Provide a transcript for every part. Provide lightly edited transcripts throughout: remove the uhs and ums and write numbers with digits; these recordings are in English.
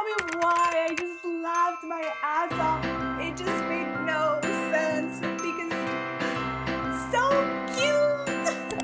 me why. I just laughed my ass off. It just made no sense because it's so cute.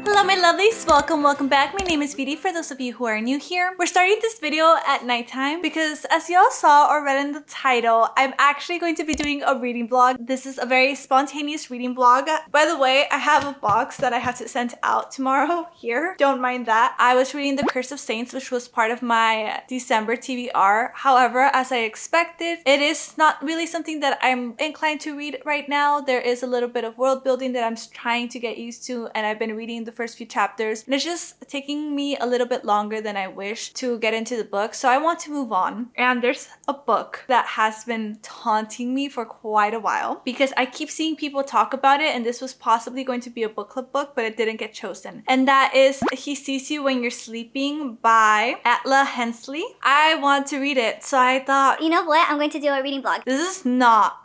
Hello my lovelies, welcome back. My name is Viry for those of you who are new here. We're starting this video at nighttime because as y'all saw or read in the title, I'm actually going to be doing a reading vlog. This is a very spontaneous reading vlog. By the way, I have a box that I have to send out tomorrow here. Don't mind that. I was reading The Curse of Saints, which was part of my December TBR. However, as I expected, it is not really something that I'm inclined to read right now. There is a little bit of world building that I'm trying to get used to, and I've been reading the first few chapters, and it's just taking me a little bit longer than I wish to get into the book, so I want to move on. And there's a book that has been taunting me for quite a while because I keep seeing people talk about it, and this was possibly going to be a book club book, but it didn't get chosen. And that is He Sees You When You're Sleeping by Atla Hensley. I want to read it, so I thought, you know what? I'm going to do a reading vlog. this is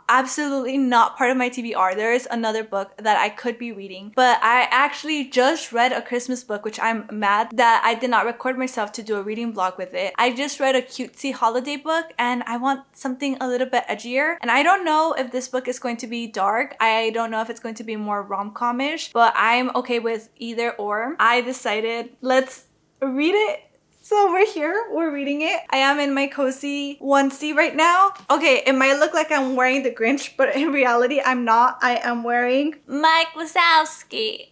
absolutely not part of my TBR. There is another book that I could be reading, but I actually just read a Christmas book, which I'm mad that I did not record myself to do a reading vlog with it. I just read a cutesy holiday book and I want something a little bit edgier, and I don't know if this book is going to be dark. I don't know if it's going to be more rom-com-ish, but I'm okay with either or. I decided let's read it. So we're here, we're reading it. I am in my cozy onesie right now. Okay, it might look like I'm wearing the Grinch, but in reality, I'm not. I am wearing Mike Wazowski.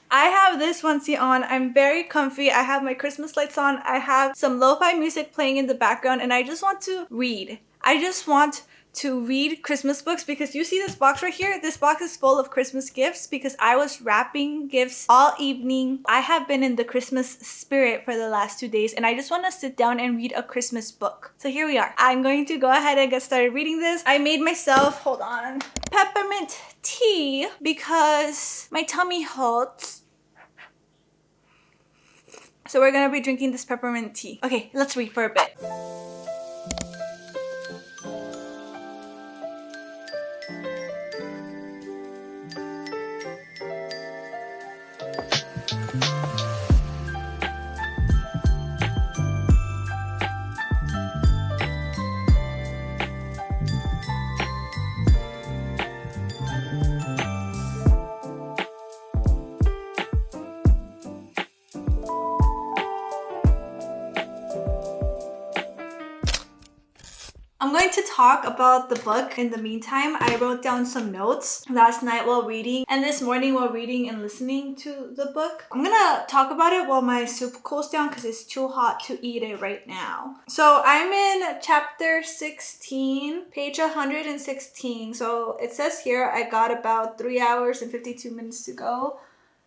I have this onesie on. I'm very comfy. I have my Christmas lights on. I have some lo-fi music playing in the background, and I just want to read. I just want to read Christmas books because you see this box right here? This box is full of Christmas gifts because I was wrapping gifts all evening. I have been in the Christmas spirit for the last 2 days, and I just want to sit down and read a Christmas book. So here we are. I'm going to go ahead and get started reading this. I made myself, hold on, peppermint tea because my tummy hurts. So we're gonna be drinking this peppermint tea. Okay, let's read for a bit. I'm going to talk about the book in the meantime. I wrote down some notes last night while reading and this morning while reading and listening to the book. I'm gonna talk about it while my soup cools down because it's too hot to eat it right now. So I'm in chapter 16, page 116. So it says here I got about 3 hours and 52 minutes to go.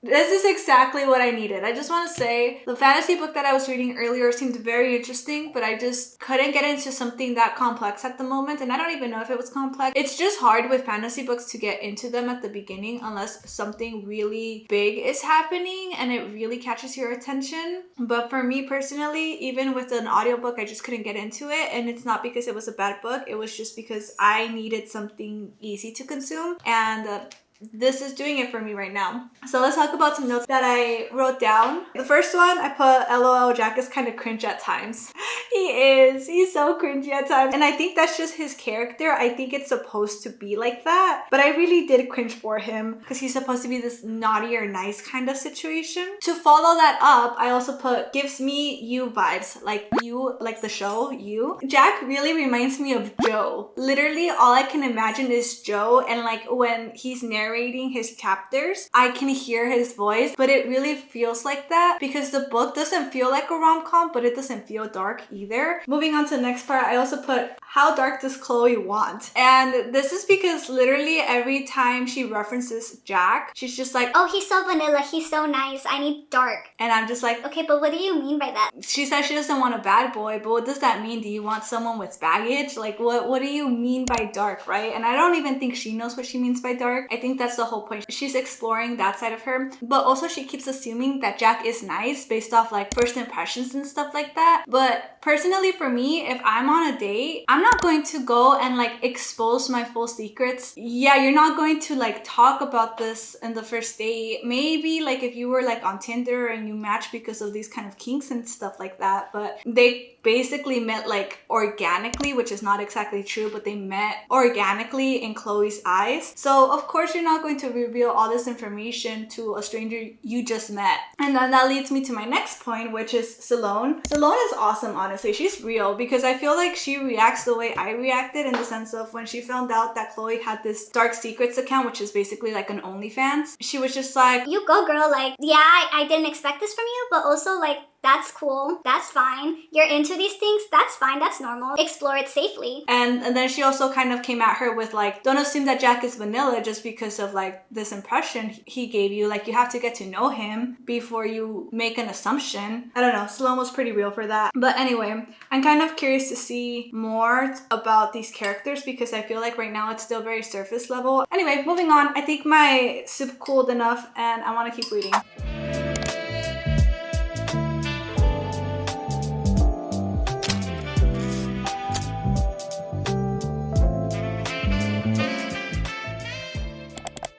This is exactly what I needed. I just want to say the fantasy book that I was reading earlier seemed very interesting, but I just couldn't get into something that complex at the moment, and I don't even know if it was complex. It's just hard with fantasy books to get into them at the beginning unless something really big is happening and it really catches your attention. But for me personally, even with an audiobook, I just couldn't get into it, and it's not because it was a bad book. It was just because I needed something easy to consume, and this is doing it for me right now. So let's talk about some notes that I wrote down. The first one, I put LOL, Jack is kind of cringe at times. He is. He's so cringy at times. And I think that's just his character. I think it's supposed to be like that. But I really did cringe for him because he's supposed to be this naughty or nice kind of situation. To follow that up, I also put gives me you vibes. Like you, like the show, you. Jack really reminds me of Joe. Literally, all I can imagine is Joe. And like when he's narrating his chapters, I can hear his voice, but it really feels like that because the book doesn't feel like a rom-com, but it doesn't feel dark either. Moving on to the next part, I also put how dark does Chloe want? And this is because literally every time she references Jack, she's just like, oh, he's so vanilla, he's so nice, I need dark. And I'm just like, okay, but what do you mean by that? She says she doesn't want a bad boy, but what does that mean? Do you want someone with baggage? Like what do you mean by dark, right? And I don't even think she knows what she means by dark. I think that's the whole point. She's exploring that side of her, but also she keeps assuming that Jack is nice based off like first impressions and stuff like that. But personally for me, if I'm on a date, I'm not going to go and like expose my full secrets. Yeah, you're not going to like talk about this in the first date. Maybe like if you were like on Tinder and you match because of these kind of kinks and stuff like that, but they basically met like organically, which is not exactly true, but they met organically in Chloe's eyes. So of course you're not going to reveal all this information to a stranger you just met. And then that leads me to my next point, which is Salone. Salone is awesome, honestly. She's real because I feel like she reacts the way I reacted, in the sense of when she found out that Chloe had this dark secrets account, which is basically like an OnlyFans. She was just like, you go girl, like, yeah, I didn't expect this from you, but also like, that's cool, that's fine. You're into these things, that's fine, that's normal. Explore it safely. And then she also kind of came at her with like, don't assume that Jack is vanilla just because of like this impression he gave you. Like, you have to get to know him before you make an assumption. I don't know, Sloan was pretty real for that. But anyway, I'm kind of curious to see more about these characters because I feel like right now it's still very surface level. Anyway, moving on. I think my soup cooled enough and I want to keep reading.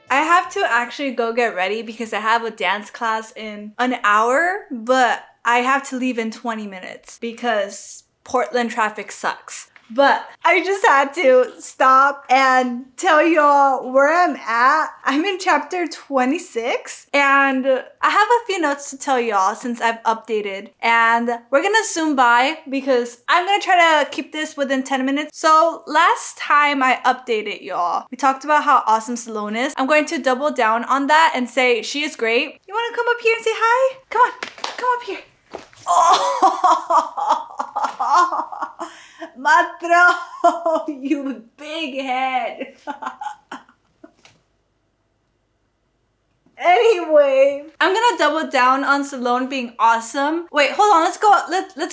I have to actually go get ready because I have a dance class in an hour, but I have to leave in 20 minutes because Portland traffic sucks. But I just had to stop and tell y'all where I'm at. I'm in chapter 26 and I have a few notes to tell y'all since I've updated. And we're gonna zoom by because I'm gonna try to keep this within 10 minutes. So last time I updated y'all, we talked about how awesome Salone is. I'm going to double down on that and say she is great. You wanna come up here and say hi? Come on, come up here. Oh, Matro, you big head. Anyway, I'm gonna double down on Salone being awesome. Wait, hold on, let's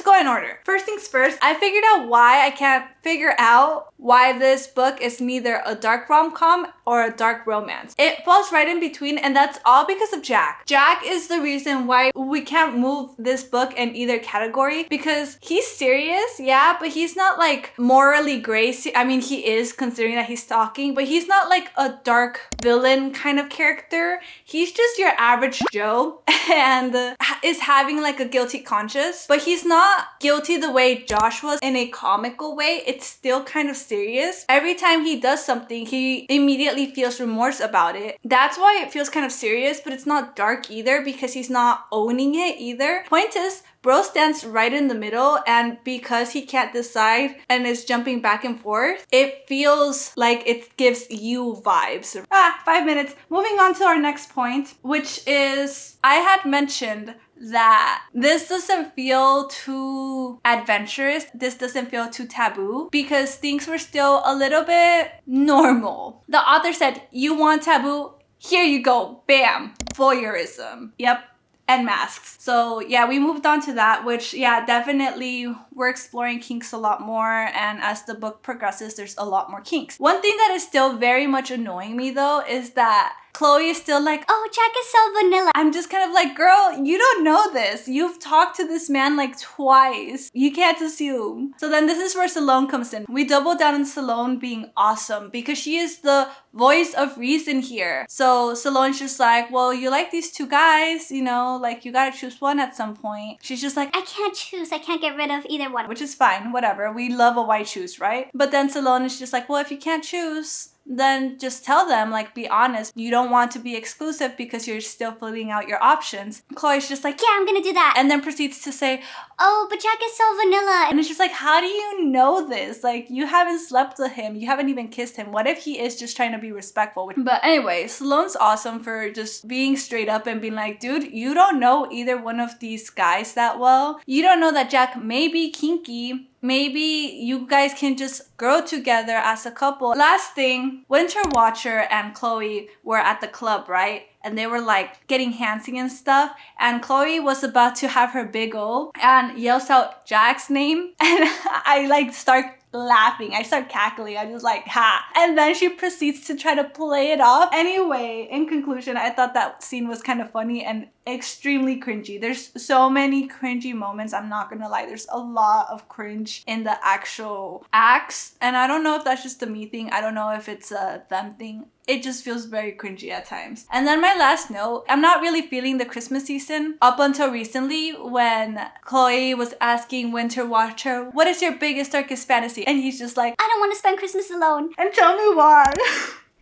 go in order. First things first, I figured out why I can't figure out why this book is neither a dark rom-com or a dark romance. It falls right in between, and that's all because of Jack. Jack is the reason why we can't move this book in either category, because he's serious, yeah, but he's not like morally gray. I mean, he is, considering that he's stalking, but he's not like a dark villain kind of character. He's just your average Joe and is having like a guilty conscience, but he's not guilty the way Josh was in a comical way. It's still kind of serious. Every time he does something, he immediately feels remorse about it. That's why it feels kind of serious, but it's not dark either because he's not owning it either. Point is, bro stands right in the middle, and because he can't decide and is jumping back and forth, it feels like it gives you vibes. 5 minutes. Moving on to our next point, which is, I had mentioned that this doesn't feel too adventurous. This doesn't feel too taboo because things were still a little bit normal. The author said, you want taboo? Here you go. Bam. Voyeurism. Yep. And masks. So yeah, we moved on to that, which yeah, definitely we're exploring kinks a lot more, and as the book progresses, there's a lot more kinks. One thing that is still very much annoying me though is that Chloe is still like, oh, Jack is so vanilla. I'm just kind of like, girl, you don't know this. You've talked to this man like twice. You can't assume. So then this is where Salone comes in. We double down on Salone being awesome because she is the voice of reason here. So Salone's just like, well, you like these two guys, you know, like you gotta choose one at some point. She's just like, I can't choose. I can't get rid of either one. which is fine, whatever. We love a white choose, right? But then Salone is just like, well, if you can't choose, then just tell them, like, be honest. You don't want to be exclusive because you're still filling out your options. Chloe's just like, yeah, I'm gonna do that. And then proceeds to say, oh, but Jack is so vanilla. and it's just like, how do you know this? Like, you haven't slept with him. You haven't even kissed him. What if he is just trying to be respectful? But anyway, Salone's awesome for just being straight up and being like, dude, you don't know either one of these guys that well. You don't know that Jack may be kinky. Maybe you guys can just grow together as a couple. Last thing, Winter Watcher and Chloe were at the club, right? And they were like getting handsy and stuff. And Chloe was about to have her big O and yells out Jack's name. And I like start laughing. I start cackling. I'm just like, ha. And then she proceeds to try to play it off. Anyway, in conclusion, I thought that scene was kind of funny and extremely cringy. There's so many cringy moments. I'm not gonna lie. There's a lot of cringe in the actual acts. And I don't know if that's just a me thing. I don't know if it's a them thing. It just feels very cringy at times. And then my last note, I'm not really feeling the Christmas season up until recently when Chloe was asking Winter Watcher, what is your biggest, darkest fantasy? And he's just like, I don't want to spend Christmas alone. and tell me why.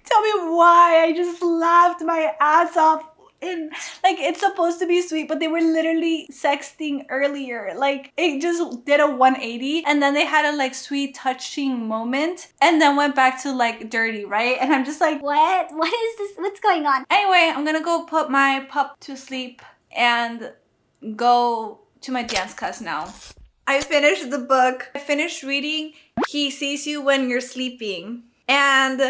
Tell me why. I just laughed my ass off. Like, it's supposed to be sweet, but they were literally sexting earlier. Like, it just did a 180, and then they had a like sweet touching moment and then went back to like dirty, right? And I'm just like, what is this? What's going on? Anyway, I'm gonna go put my pup to sleep and go to my dance class now. I finished the book. I finished reading He Sees You When You're Sleeping. And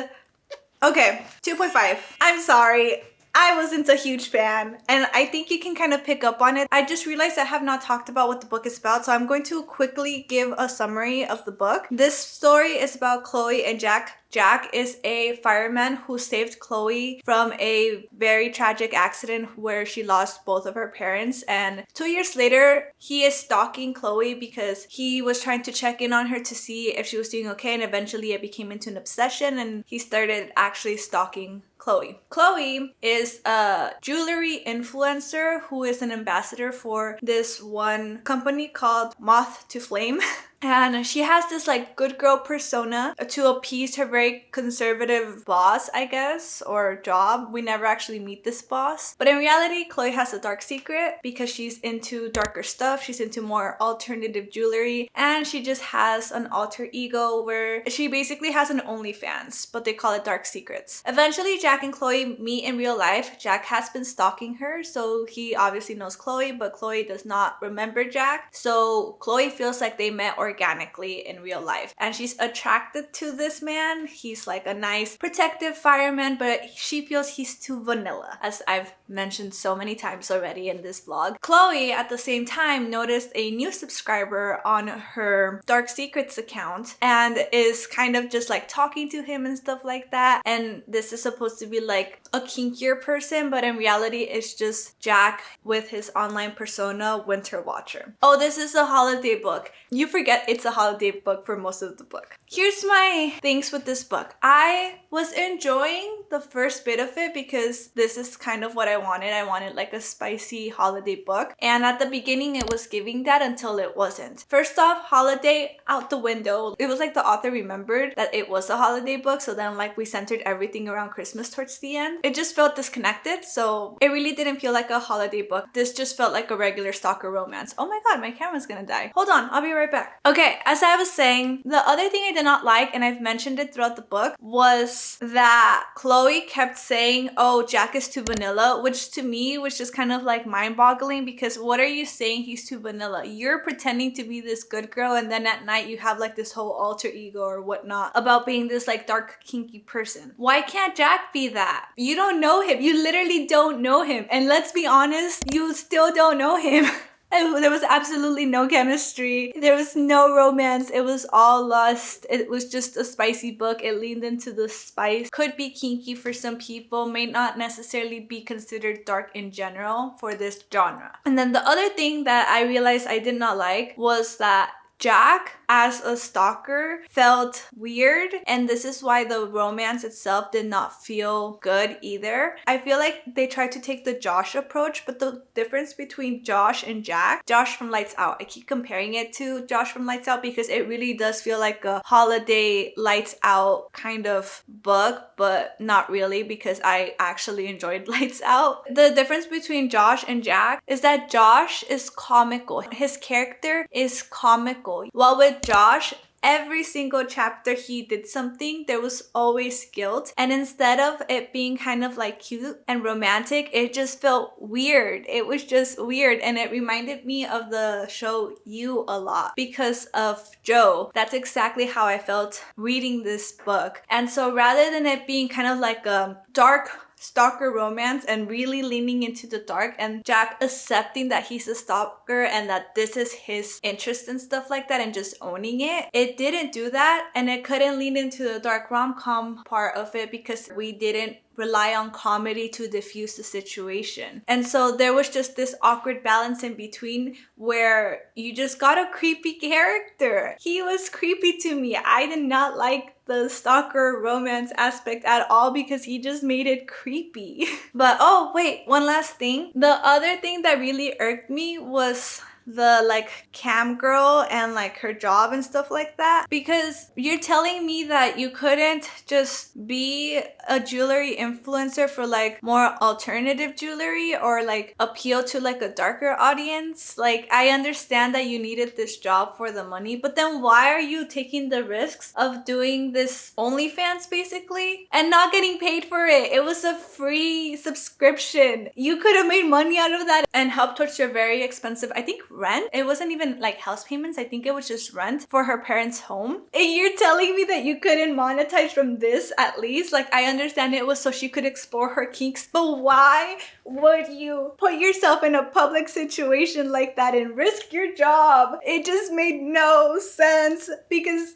okay, 2.5. I'm sorry. I wasn't a huge fan, and I think you can kind of pick up on it. I just realized I have not talked about what the book is about, so I'm going to quickly give a summary of the book. This story is about Chloe and Jack. Jack is a fireman who saved Chloe from a very tragic accident where she lost both of her parents, and 2 years later he is stalking Chloe because he was trying to check in on her to see if she was doing okay, and eventually it became into an obsession and he started actually stalking Chloe. Chloe is a jewelry influencer who is an ambassador for this one company called Moth to Flame. And she has this like good girl persona to appease her very conservative boss, I guess, or job. We never actually meet this boss. But in reality, Chloe has a dark secret because she's into darker stuff. She's into more alternative jewelry. And she just has an alter ego where she basically has an OnlyFans, but they call it Dark Secrets. Eventually, Jack and Chloe meet in real life. Jack has been stalking her, so he obviously knows Chloe, but Chloe does not remember Jack. So Chloe feels like they met organically in real life, and she's attracted to this man. He's like a nice protective fireman, but she feels he's too vanilla, as I've mentioned so many times already in this vlog. Chloe at the same time noticed a new subscriber on her Dark Secrets account and is kind of just like talking to him and stuff like that, and this is supposed to be like a kinkier person, but in reality it's just Jack with his online persona, Winter Watcher. Oh, this is a holiday book. You forget it's a holiday book for most of the book. Here's my things with this book. I was enjoying the first bit of it because this is kind of what I wanted. I wanted like a spicy holiday book, and at the beginning it was giving that until it wasn't. First off, holiday out the window. It was like the author remembered that it was a holiday book, so then like we centered everything around Christmas towards the end. It just felt disconnected, so it really didn't feel like a holiday book. This just felt like a regular stalker romance. Oh my god, my camera's gonna die. Hold on, I'll be right back. Okay, as I was saying, the other thing I did not like, and I've mentioned it throughout the book, was that Chloe kept saying, oh, Jack is too vanilla, which to me was just kind of like mind-boggling, because what are you saying he's too vanilla? You're pretending to be this good girl, and then at night you have like this whole alter ego or whatnot about being this like dark kinky person. Why can't Jack be that? You don't know him. You literally don't know him. And let's be honest, you still don't know him. There was absolutely no chemistry. There was no romance. It was all lust. It was just a spicy book. It leaned into the spice. Could be kinky for some people. May not necessarily be considered dark in general for this genre. And then the other thing that I realized I did not like was that Jack, as a stalker, felt weird, and this is why the romance itself did not feel good either. I feel like they tried to take the Josh approach, but the difference between Josh and Jack, Josh from Lights Out, I keep comparing it to Josh from Lights Out because it really does feel like a holiday Lights Out kind of book, but not really because I actually enjoyed Lights Out. The difference between Josh and Jack is that Josh is comical. His character is comical. While with Josh, every single chapter he did something, there was always guilt. And instead of it being kind of like cute and romantic, it just felt weird. It was just weird. And it reminded me of the show You a lot because of Joe. That's exactly how I felt reading this book. And so rather than it being kind of like a dark stalker romance and really leaning into the dark, and Jack accepting that he's a stalker and that this is his interest and stuff like that and just owning it. It didn't do that, and it couldn't lean into the dark rom-com part of it because we didn't rely on comedy to diffuse the situation. And so there was just this awkward balance in between where you just got a creepy character. He was creepy to me. I did not like the stalker romance aspect at all because he just made it creepy. But oh wait, one last thing. The other thing that really irked me was the like cam girl and like her job and stuff like that, because you're telling me that you couldn't just be a jewelry influencer for like more alternative jewelry or like appeal to like a darker audience. Like, I understand that you needed this job for the money, but then why are you taking the risks of doing this OnlyFans basically and not getting paid for it? It was a free subscription. You could have made money out of that and helped towards your very expensive, I think, rent. It wasn't even like house payments. I think it was just rent for her parents' home. And you're telling me that you couldn't monetize from this at least? Like, I understand it was so she could explore her kinks, but why would you put yourself in a public situation like that and risk your job? It just made no sense because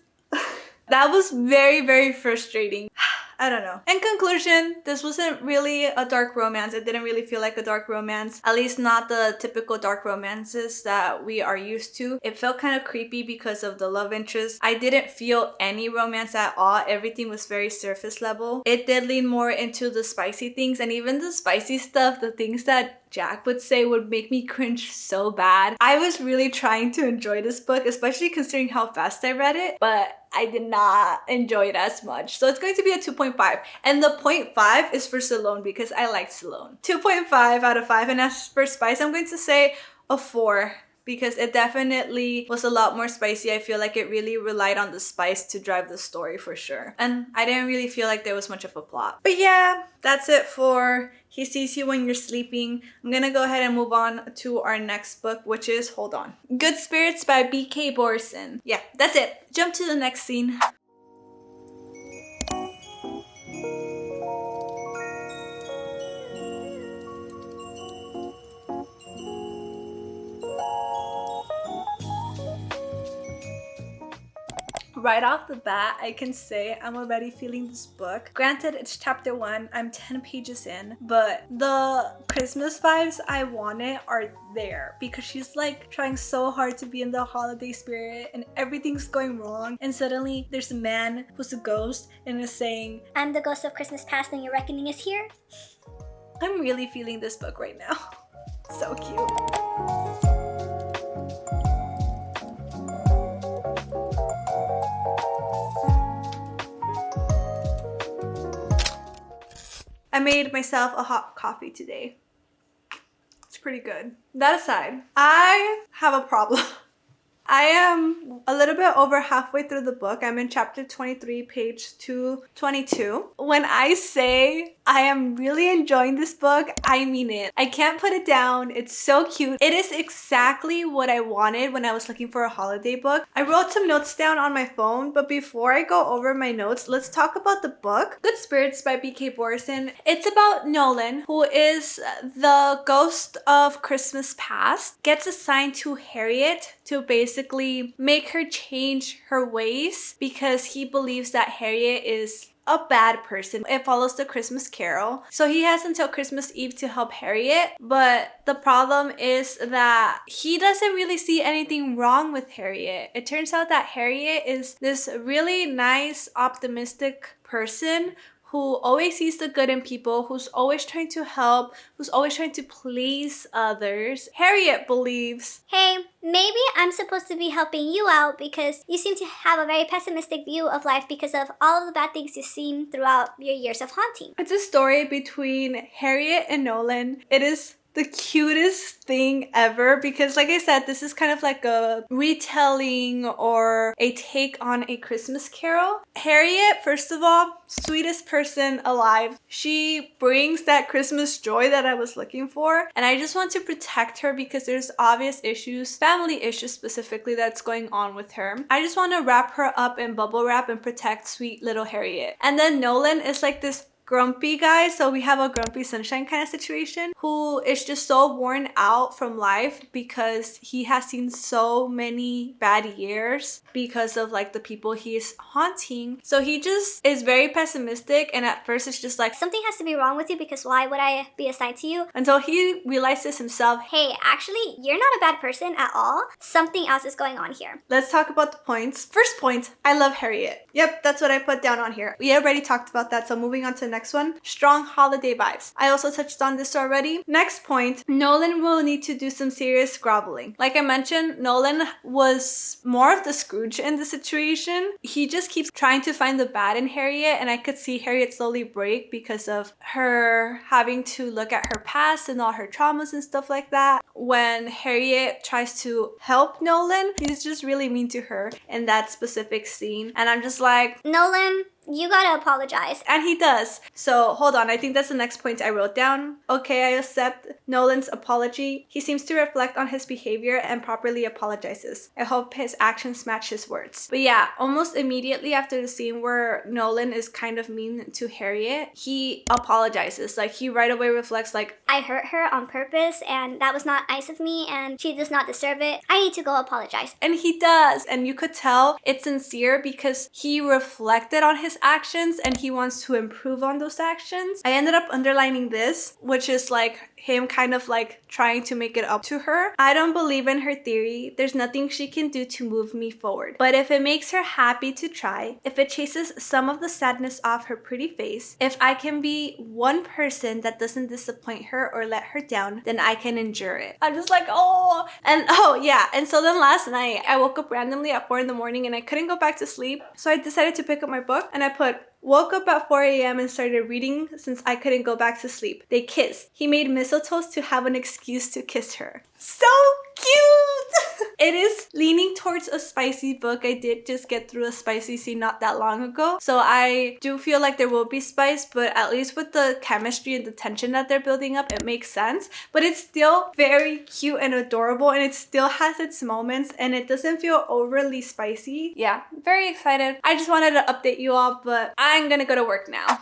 that was very, very frustrating. I don't know. In conclusion, this wasn't really a dark romance. It didn't really feel like a dark romance. At least not the typical dark romances that we are used to. It felt kind of creepy because of the love interest. I didn't feel any romance at all. Everything was very surface level. It did lean more into the spicy things, and even the spicy stuff, the things that Jack would say would make me cringe so bad. I was really trying to enjoy this book, especially considering how fast I read it, but I did not enjoy it as much. So it's going to be a 2.5. And the 0.5 is for Salone because I liked Salone. 2.5 out of 5. And as for spice, I'm going to say a 4. Because it definitely was a lot more spicy. I feel like it really relied on the spice to drive the story for sure. And I didn't really feel like there was much of a plot. But yeah, that's it for He Sees You When You're Sleeping. I'm gonna go ahead and move on to our next book, which is, hold on, Good Spirits by B.K. Borson. Yeah, that's it. Jump to the next scene. Right off the bat, I can say I'm already feeling this book. Granted, it's chapter 1, I'm 10 pages in, but the Christmas vibes I wanted are there because she's like trying so hard to be in the holiday spirit and everything's going wrong, and suddenly there's a man who's a ghost and is saying, "I'm the ghost of Christmas past and your reckoning is here." I'm really feeling this book right now. So cute. I made myself a hot coffee today. It's pretty good. That aside, I have a problem. I am a little bit over halfway through the book. I'm in chapter 23, page 222. When I say I am really enjoying this book, I mean it. I can't put it down. It's so cute. It is exactly what I wanted when I was looking for a holiday book. I wrote some notes down on my phone, but before I go over my notes, let's talk about the book. Good Spirits by B.K. Borson. It's about Nolan, who is the ghost of Christmas past, gets assigned to Harriet to basically make her change her ways because he believes that Harriet is a bad person. It follows the Christmas Carol. So he has until Christmas Eve to help Harriet, but the problem is that he doesn't really see anything wrong with Harriet. It turns out that Harriet is this really nice, optimistic person who always sees the good in people, who's always trying to help, who's always trying to please others. Harriet believes, "Hey, maybe I'm supposed to be helping you out because you seem to have a very pessimistic view of life because of all of the bad things you've seen throughout your years of haunting." It's a story between Harriet and Nolan. It is the cutest thing ever because, like I said, this is kind of like a retelling or a take on A Christmas Carol. Harriet, first of all, sweetest person alive. She brings that Christmas joy that I was looking for, and I just want to protect her because there's obvious issues, family issues specifically, that's going on with her. I just want to wrap her up in bubble wrap and protect sweet little Harriet. And then Nolan is like this grumpy guy. So we have a grumpy sunshine kind of situation who is just so worn out from life because he has seen so many bad years because of like the people he is haunting. So he just is very pessimistic, and at first it's just like something has to be wrong with you because why would I be assigned to you? Until he realizes himself, hey, actually, you're not a bad person at all. Something else is going on here. Let's talk about the points. First point, I love Harriet. Yep, that's what I put down on here. We already talked about that, so moving on to the next one. Strong holiday vibes. I also touched on this already. Next point, Nolan will need to do some serious groveling. Like I mentioned, Nolan was more of the Scrooge in the situation. He just keeps trying to find the bad in Harriet, and I could see Harriet slowly break because of her having to look at her past and all her traumas and stuff like that. When Harriet tries to help Nolan, he's just really mean to her in that specific scene. And I'm just like, Nolan, you gotta apologize. And he does. So hold on, I think that's the next point I wrote down. Okay, I accept Nolan's apology. He seems to reflect on his behavior and properly apologizes. I hope his actions match his words. But yeah, almost immediately after the scene where Nolan is kind of mean to Harriet, he apologizes. Like he right away reflects like, I hurt her on purpose and that was not nice of me and she does not deserve it. I need to go apologize. And he does. And you could tell it's sincere because he reflected on his actions and he wants to improve on those actions. I ended up underlining this, which is like him kind of like trying to make it up to her. I don't believe in her theory. There's nothing she can do to move me forward. But if it makes her happy to try, if it chases some of the sadness off her pretty face, if I can be one person that doesn't disappoint her or let her down, then I can endure it. I'm just like, oh. And oh yeah. And so then last night I woke up randomly at 4 a.m. and I couldn't go back to sleep. So I decided to pick up my book and I put, woke up at 4 a.m. and started reading since I couldn't go back to sleep. They kissed. He made mistletoes to have an excuse to kiss her. So cute! It is leaning towards a spicy book. I did just get through a spicy scene not that long ago. So I do feel like there will be spice, but at least with the chemistry and the tension that they're building up, it makes sense. But it's still very cute and adorable, and it still has its moments, and it doesn't feel overly spicy. Yeah, very excited. I just wanted to update you all, but I'm gonna go to work now.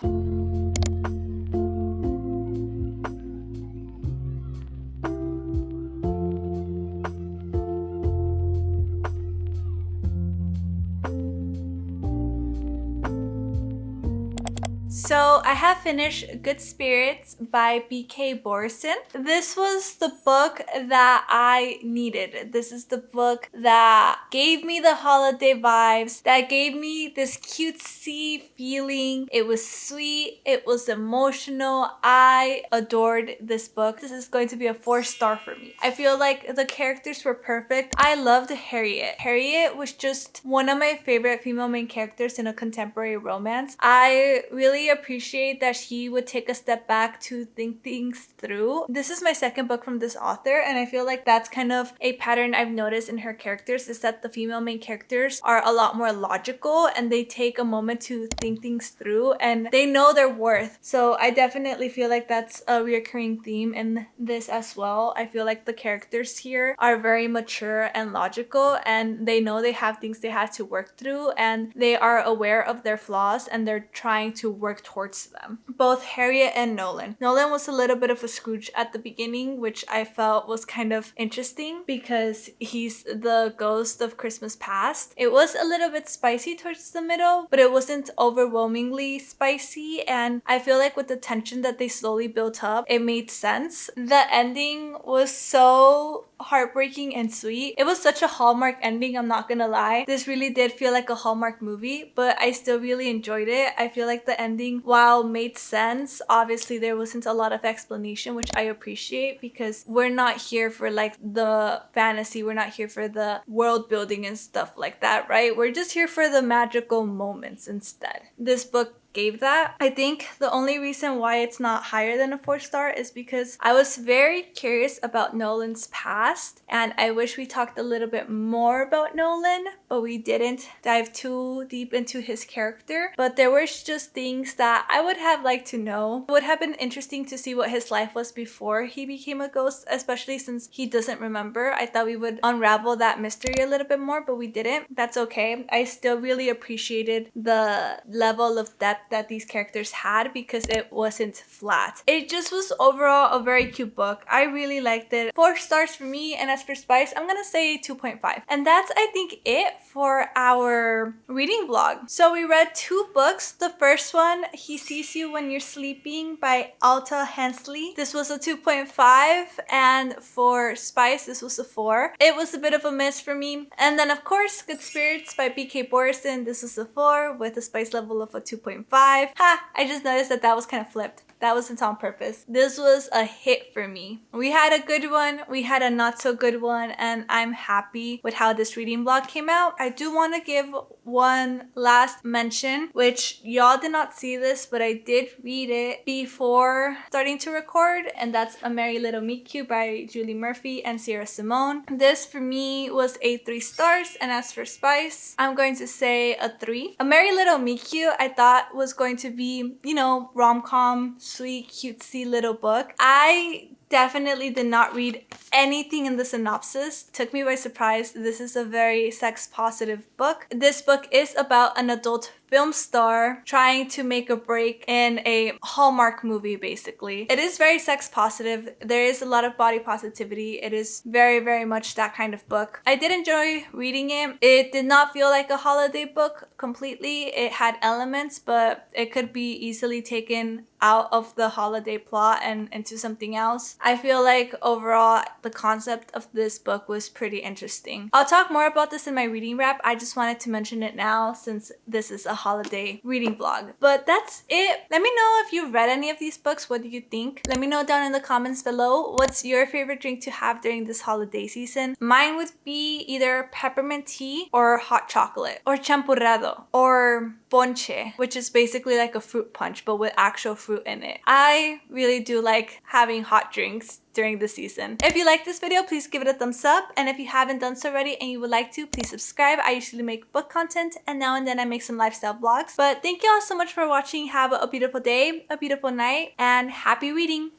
So I have finished Good Spirits by B.K. Borson. This was the book that I needed. This is the book that gave me the holiday vibes, that gave me this cutesy feeling. It was sweet. It was emotional. I adored this book. This is going to be a 4-star for me. I feel like the characters were perfect. I loved Harriet. Harriet was just one of my favorite female main characters in a contemporary romance. I really appreciate that she would take a step back to think things through. This is my second book from this author, and I feel like that's kind of a pattern I've noticed in her characters, is that the female main characters are a lot more logical and they take a moment to think things through and they know their worth. So I definitely feel like that's a recurring theme in this as well. I feel like the characters here are very mature and logical, and they know they have things they have to work through, and they are aware of their flaws and they're trying to work towards them. Both Harriet and Nolan. Nolan was a little bit of a Scrooge at the beginning, which I felt was kind of interesting because he's the ghost of Christmas past. It was a little bit spicy towards the middle, but it wasn't overwhelmingly spicy, and I feel like with the tension that they slowly built up, it made sense. The ending was so heartbreaking and sweet. It was such a Hallmark ending, I'm not gonna lie. This really did feel like a Hallmark movie, but I still really enjoyed it. I feel like the ending, while made sense, obviously there wasn't a lot of explanation, which I appreciate because we're not here for like the fantasy, we're not here for the world building and stuff like that, right? We're just here for the magical moments instead. This book gave that. I think the only reason why it's not higher than a 4-star is because I was very curious about Nolan's past, and I wish we talked a little bit more about Nolan, but we didn't dive too deep into his character. But there were just things that I would have liked to know. It would have been interesting to see what his life was before he became a ghost, especially since he doesn't remember. I thought we would unravel that mystery a little bit more, but we didn't. That's okay. I still really appreciated the level of depth that these characters had because it wasn't flat. It just was overall a very cute book. I really liked it. 4 stars for me, and as for Spice, I'm gonna say 2.5. And that's, I think, it for our reading vlog. So we read 2 books. The first one, He Sees You When You're Sleeping by Alta Hensley. This was a 2.5, and for Spice, this was a 4. It was a bit of a miss for me. And then of course, Good Spirits by BK Borison. This was a 4 with a Spice level of a 2.5. Ha! I just noticed that was kind of flipped. That wasn't on purpose. This was a hit for me. We had a good one, we had a not so good one, and I'm happy with how this reading vlog came out. I do want to give one last mention, which y'all did not see this, but I did read it before starting to record, and that's A Merry Little Meet Cute by Julie Murphy and Sierra Simone. This for me was a 3 stars, and as for Spice, I'm going to say a 3. A Merry Little Meet Cute I thought was going to be, you know, rom-com, sweet, cutesy little book. I definitely did not read anything in the synopsis. Took me by surprise. This is a very sex positive book. This book is about an adult film star trying to make a break in a Hallmark movie, basically. It is very sex positive. There is a lot of body positivity. It is very, very much that kind of book. I did enjoy reading it. It did not feel like a holiday book completely. It had elements, but it could be easily taken out of the holiday plot and into something else. I feel like overall the concept of this book was pretty interesting. I'll talk more about this in my reading wrap. I just wanted to mention it now since this is a holiday reading vlog. But that's it. Let me know if you've read any of these books. What do you think? Let me know down in the comments below. What's your favorite drink to have during this holiday season? Mine would be either peppermint tea or hot chocolate or champurrado or ponche, which is basically like a fruit punch but with actual fruit in it. I really do like having hot drinks during the season. If you like this video, please give it a thumbs up, and if you haven't done so already and you would like to, please subscribe. I usually make book content, and now and then I make some lifestyle vlogs. But thank you all so much for watching. Have a beautiful day, a beautiful night, and happy reading.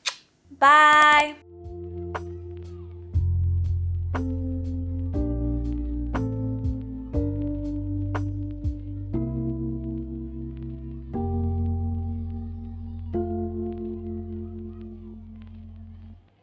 Bye!